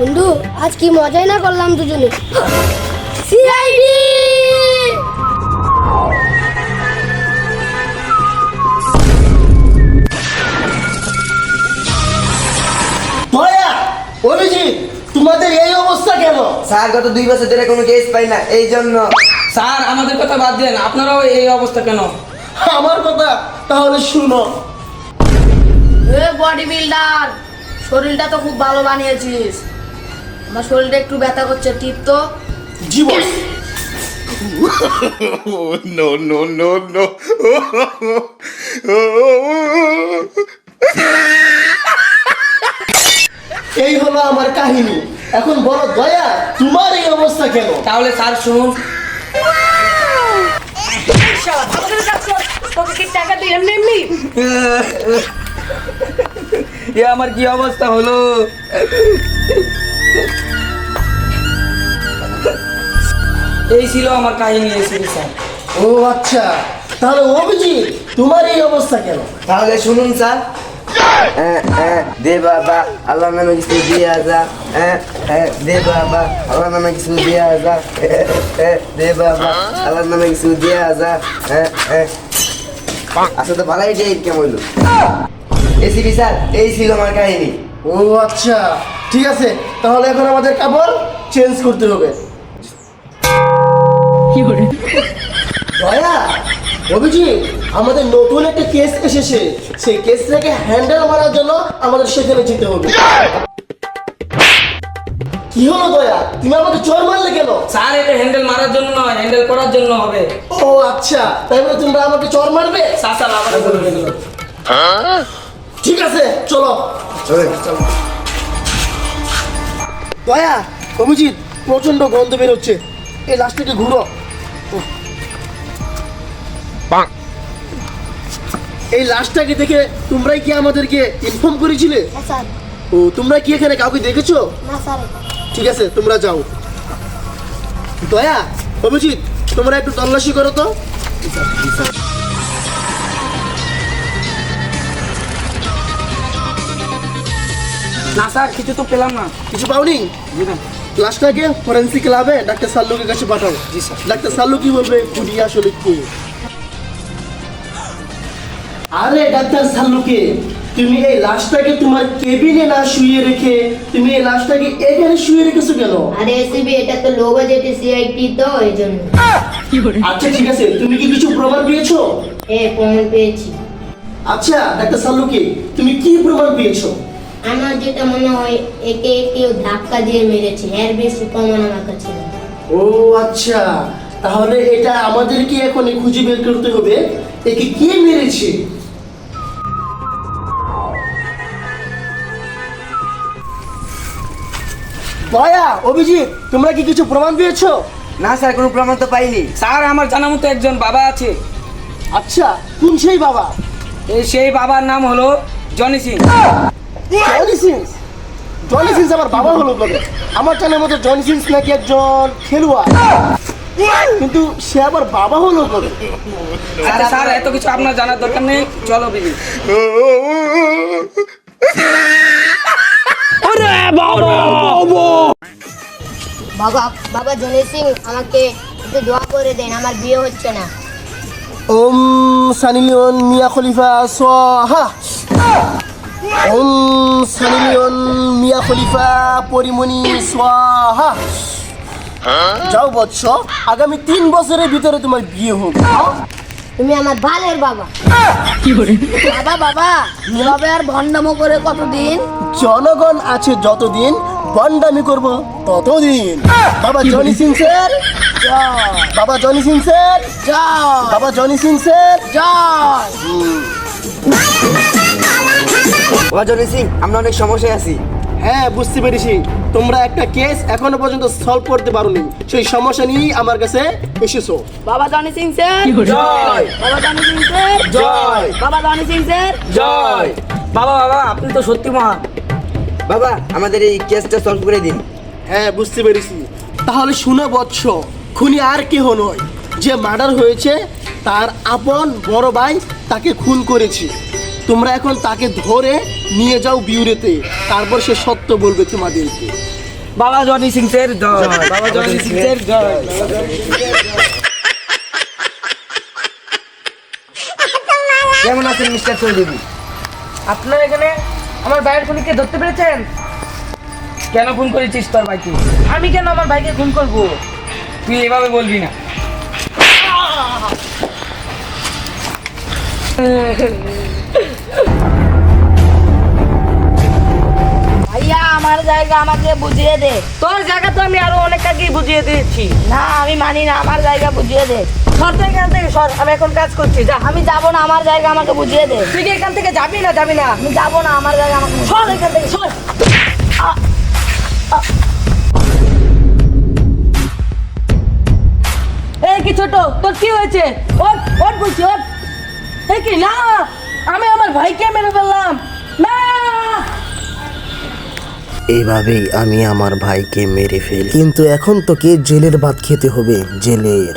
বন্ধু আজ কি মজাই না করলাম দুজনে। সিআইডি দয়া, অভিজিৎ, তোমাদের এই অবস্থা কেন? স্যার গত 2 বছর ধরে কোনো কেস পাই না, এই জন্য। স্যার আমাদের কথা বাদ দেন, আপনারাও এই অবস্থা কেন? আমার কথা তাহলে শুনো। বডি বিল্ডার, শরীরটা তো খুব ভালো বানিয়েছিস। আমার শরীরটা একটু ব্যথা করছে, টিপ তো। জীবন no, no, no, no. এই হলো আমার কাহিনী। এখন বলো দয়া, তোমার এই অবস্থা কেন? তাহলে স্যার শুনুন। এ আমার কি অবস্থা হলো? এই ছিল আমার কাহিনী এসেছে স্যার। ও আচ্ছা, তাহলে অভিজিৎ তোমার এই অবস্থা কেন? তাহলে শুনুন স্যার। দে বাবা আল্লাহ নামে কিছু দিয়ে যা। দে বাবা আল্লাহ নামে কিছু দিয়ে যা। দে বাবা আল্লাহ নামে কিছু দিয়ে যা। আচ্ছা তো ভালোই যে কেমন হইলো এসিবি স্যার, এই ছিল আমার কাহিনী। ও আচ্ছা, ঠিক আছে, তাহলে এখন আমাদের কাপড় চেঞ্জ করতে হবে। দয়া, অভিজিৎ, আমাদের নতুন একটা কেস এসেছে। সেই কেসটাকে হ্যান্ডেল মারার জন্য আমাদের সেখানে যেতে হবে। কি হলো দয়া, তুমি আমাকে চোর মারলে কেন? স্যার এটা হ্যান্ডেল মারার জন্য নয়, হ্যান্ডেল করার জন্য হবে। ও আচ্ছা, তাই বলে তোমরা আমাকে চোর মারবে? স্যার স্যার আমাদের বলবেন না। ঠিক আছে, চলো। দয়া, অভিজিৎ, প্রচন্ড গন্ধ বের হচ্ছে। এই লাশটাকে ঘুরো। এই লাশটাকে দেখে তোমরাই কি আমাদেরকে ইনফর্ম করেছিলে? হ্যাঁ স্যার। ও, তোমরা কি এখানে কাউকে দেখেছো? না স্যার। ঠিক আছে, তোমরা যাও। দয়া, অভিজিৎ, তোমরা একটু তল্লাশি করো তো। না স্যার কিছু তো পেলাম না। কিছু পাওনি? লাশটাকে ফরেন্সিক ল্যাবে ডাক্তার সাল্লুকের কাছে পাঠাও। জি স্যার। ডাক্তার সাল্লু কি বলবে খুনি আসলে কে? আরে ডাক্তার সাল্লুকে, তুমি এই লাশটাকে তোমার কেবিনে না শুয়ে রেখে তুমি এই লাশটাকে এখানে শুয়ে রেখেছো কেন? আরে এসিবি এটা তো লো বাজেট সিআইটি তো এই জন্য। আচ্ছা ঠিক আছে, তুমি কি কিছু প্রমাণ পেয়েছো? প্রমাণ পেয়েছি। আচ্ছা ডাক্তার সাল্লুকে, তুমি কি প্রমাণ পেয়েছো? আমার যেটা মনে হয় একে কেউ ধাক্কা দিয়ে মেরেছে, এর বেশি প্রমাণ আমার কাছে নেই। ও আচ্ছা, তাহলে এটা আমাদেরকে এখন খুঁজে বের করতে হবে একে কে মেরেছে। দয়া, অভিজিৎ, তোমরা কি কিছু প্রমাণ পেয়েছো? না স্যার, কোনো প্রমাণ তো পাইনি। স্যার আমার জানা মতো একজন বাবা আছে। আচ্ছা, কোন সেই বাবা? সেই বাবার নাম হলো Johnny Singh. Johnny Sins? Johnny Sins আমার বাবা হলো কবে? আমার জানার মতো জনি সিন্স নাকি একজন খেলোয়াড়, কিন্তু সে আবার বাবা হলো কবে? আচ্ছা স্যার এত কিছু আপনার জানার দরকার নেই, চলো বিবি। বাবা বাবা জনি সিং আমাকে একটু দোয়া করে দেন, আমার বিয়ে হচ্ছে না। ওম সানি লিওন মিয়া খলিফা সোহা। ওম সানি লিওন মিয়া খলিফা পরিমণি সোহা। যাও বৎস, আগামী 3 বছরের ভিতরে তোমার বিয়ে হবে। তুমি আমার ভালের বাবা। বাবা বাবা এভাবে আর ভণ্ডামো করে কতদিন? জনগণ আছে যতদিন, বন্ডামি করব ততদিন। বাবা জনি সিং স্যার, বাবা জনি সিং স্যার, জয় বাবা জনি সিং স্যার। জয়। জনি সিং, আমরা অনেক সমস্যায় আছি। হ্যাঁ বুঝতে পেরেছি, তোমরা একটা কেস এখনো পর্যন্ত সলভ করতে পারোনি, সেই সমস্যা নিয়েই আমার কাছে এসেছো। বাবা জনি সিং স্যার জয়। বাবা জনি সিং স্যার জয়। বাবা জনি সিং স্যার জয়। বাবা বাবা আপনি তো সত্যি মহান। বাবা আমাদের এই কেসটা সলভ করে দিন। হ্যাঁ বুঝতে পেরেছি, তাহলে শুনে বৎস, খুনি আর কেহ নয়, যে মার্ডার হয়েছে তার আপন বড় ভাই তাকে খুন করেছে। তোমরা এখন তাকে ধরে নিয়ে যাও বিউরেতে, তারপর সে সত্য বলবে তোমাদেরকে। বাবা জনি সিং এর জয়, বাবা জনি সিং এর জয়। কেমন আছেন মিস্টার চৌধুরী? আপনার এখানে আমার ভাইয়ের খুনিকে ধরতে পেরেছেন? কেন ফোন করেছিস তোর ভাইকে? আমি কেন আমার ভাইকে খুন করব? তুই এভাবে বলবি না। ভাইয়া আমার জায়গা আমাকে বুঝিয়ে দে। তোর জায়গা তো আমি আরো অনেক আগেই বুঝিয়ে দিয়েছি। না আমি মানি না, আমার জায়গা বুঝিয়ে দে। সর তো এখান থেকে সর, আমি এখন কাজ করছি, যা। আমি যাবো না, আমার জায়গা আমাকে বুঝিয়ে দে। তুই কি এখান থেকে যাবি না যাবি না? আমি যাবো না, আমার জায়গা আমাকে বুঝিয়ে সর এখান থেকে সর। এই কি ছোট, তোর কি হয়েছে? ওঠ ওঠ বলছি, ওঠ। এই কি না, আমি আমার ভাইকে মেরে ফেললাম না। এইভাবেই আমি আমার ভাইকে মেরে ফেলি, কিন্তু এখন তোকে জেলের ভাত খেতে হবে, জেলের।